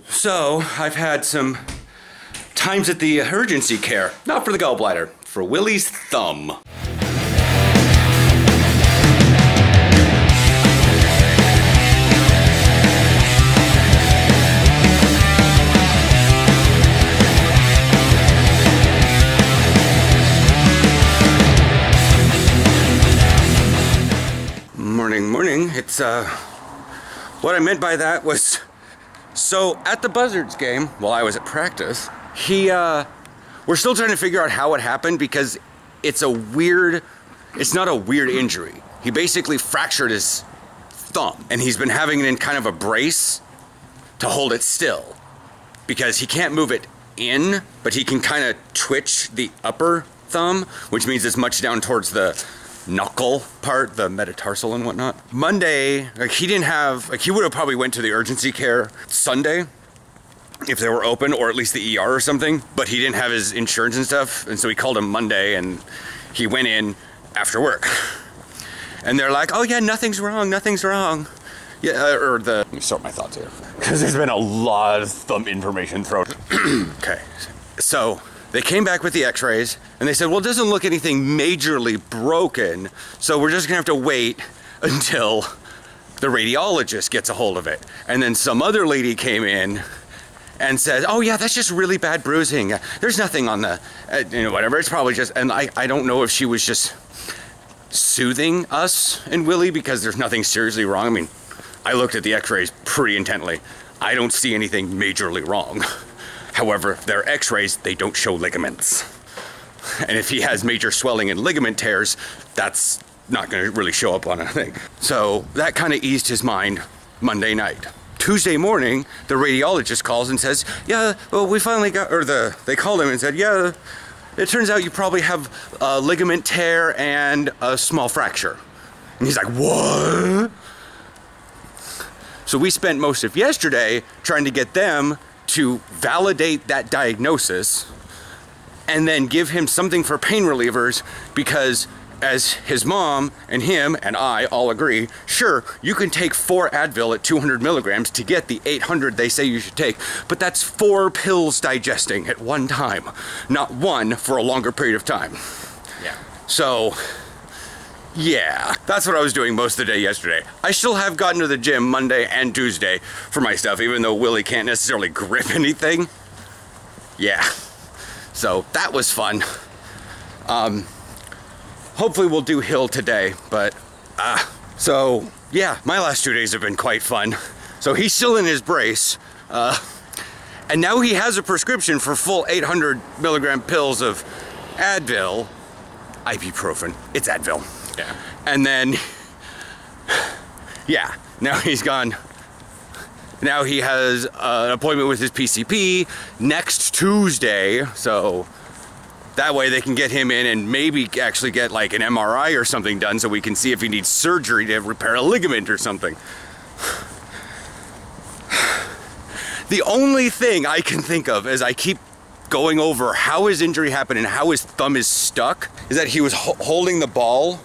So, I've had some times at the urgency care. Not for the gallbladder, for Willie's thumb. Morning. It's, what I meant by that was, so at the Buzzards game, while I was at practice, we're still trying to figure out how it happened because it's not a weird injury. He basically fractured his thumb and he's been having it in kind of a brace to hold it still because he can't move it in, but he can kind of twitch the upper thumb, which means it's much down towards the knuckle part, the metatarsal and whatnot. Monday, he would have probably went to the urgency care Sunday if they were open, or at least the ER or something, but he didn't have his insurance and stuff, and so he called him Monday and he went in after work. And they're like, oh yeah, nothing's wrong. Yeah, let me sort my thoughts here, because there's been a lot of thumb information thrown. Okay, so they came back with the x-rays and they said, well, it doesn't look anything majorly broken, so we're just gonna have to wait until the radiologist gets a hold of it. And then some other lady came in and said, oh yeah, that's just really bad bruising. There's nothing on the, whatever, it's probably just, and I don't know if she was just soothing us and Willie because there's nothing seriously wrong. I mean, I looked at the x-rays pretty intently. I don't see anything majorly wrong. However, their x-rays, they don't show ligaments. And if he has major swelling and ligament tears, that's not gonna really show up on a thing. So that kind of eased his mind Monday night. Tuesday morning, the radiologist calls and says, yeah, well, we finally got, they called him and said, yeah, it turns out you probably have a ligament tear and a small fracture. And he's like, what? So we spent most of yesterday trying to get them to validate that diagnosis and then give him something for pain relievers, because as his mom and him and I all agree, sure, you can take 4 Advil at 200 milligrams to get the 800 they say you should take, but that's 4 pills digesting at one time, not one for a longer period of time. Yeah. So, yeah, that's what I was doing most of the day yesterday. I still have gotten to the gym Monday and Tuesday for my stuff, even though Willie can't necessarily grip anything. Yeah, so that was fun. Hopefully we'll do Hill today, but, so yeah, my last 2 days have been quite fun. So he's still in his brace, and now he has a prescription for full 800 milligram pills of Advil, ibuprofen, it's Advil. Yeah. And then, yeah, now he's gone. Now he has an appointment with his PCP next Tuesday, so that way they can get him in and maybe actually get like an MRI or something done so we can see if he needs surgery to repair a ligament or something. The only thing I can think of as I keep going over how his injury happened and how his thumb is stuck is that he was holding the ball.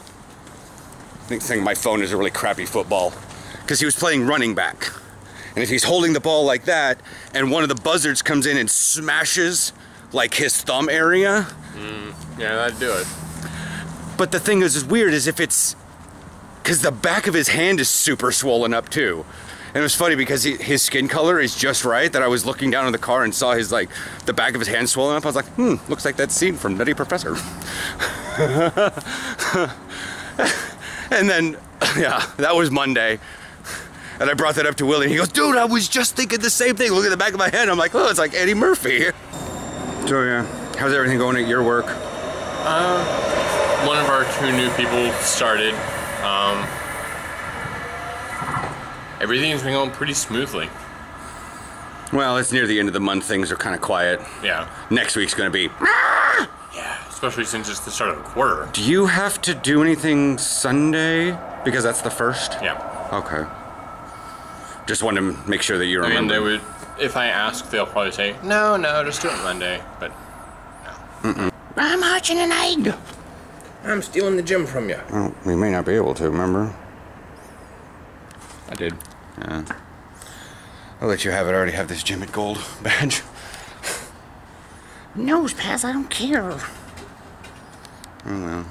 I think my phone is a really crappy football, because he was playing running back. And if he's holding the ball like that and one of the buzzards comes in and smashes like his thumb area. Yeah, that'd do it. But the thing is weird is if it's, because the back of his hand is super swollen up too. And it was funny because his skin color is just right that I was looking down in the car and saw his, like, the back of his hand swollen up. I was like, looks like that scene from Nutty Professor. And then, yeah, that was Monday. And I brought that up to Willie and he goes, dude, I was just thinking the same thing. Look at the back of my head. I'm like, oh, it's like Eddie Murphy. So yeah, how's everything going at your work? One of our 2 new people started. Everything's been going pretty smoothly. Well, it's near the end of the month. Things are kind of quiet. Yeah. Next week's gonna be. Yeah, especially since it's the start of the quarter. Do you have to do anything Sunday? Because that's the first? Yeah. Okay. Just wanted to make sure that you remember. I mean, they would, if I ask, they'll probably say, no, just do it Monday, but no. I'm hatching an egg. I'm stealing the gym from you. Well, we may not be able to, remember? I did. Yeah. I'll let you have it. I already have this Gym It Gold badge. Nose pass, I don't care. Oh well.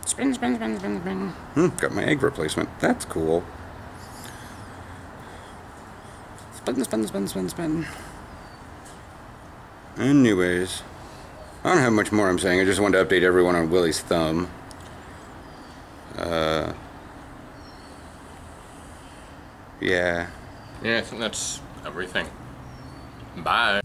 Spin, spin, spin, spin, spin. Got my egg replacement. That's cool. Spin, spin, spin, spin, spin. Anyways, I don't have much more I'm saying. I just wanted to update everyone on Willie's thumb. Yeah. Yeah, I think that's everything. Bye.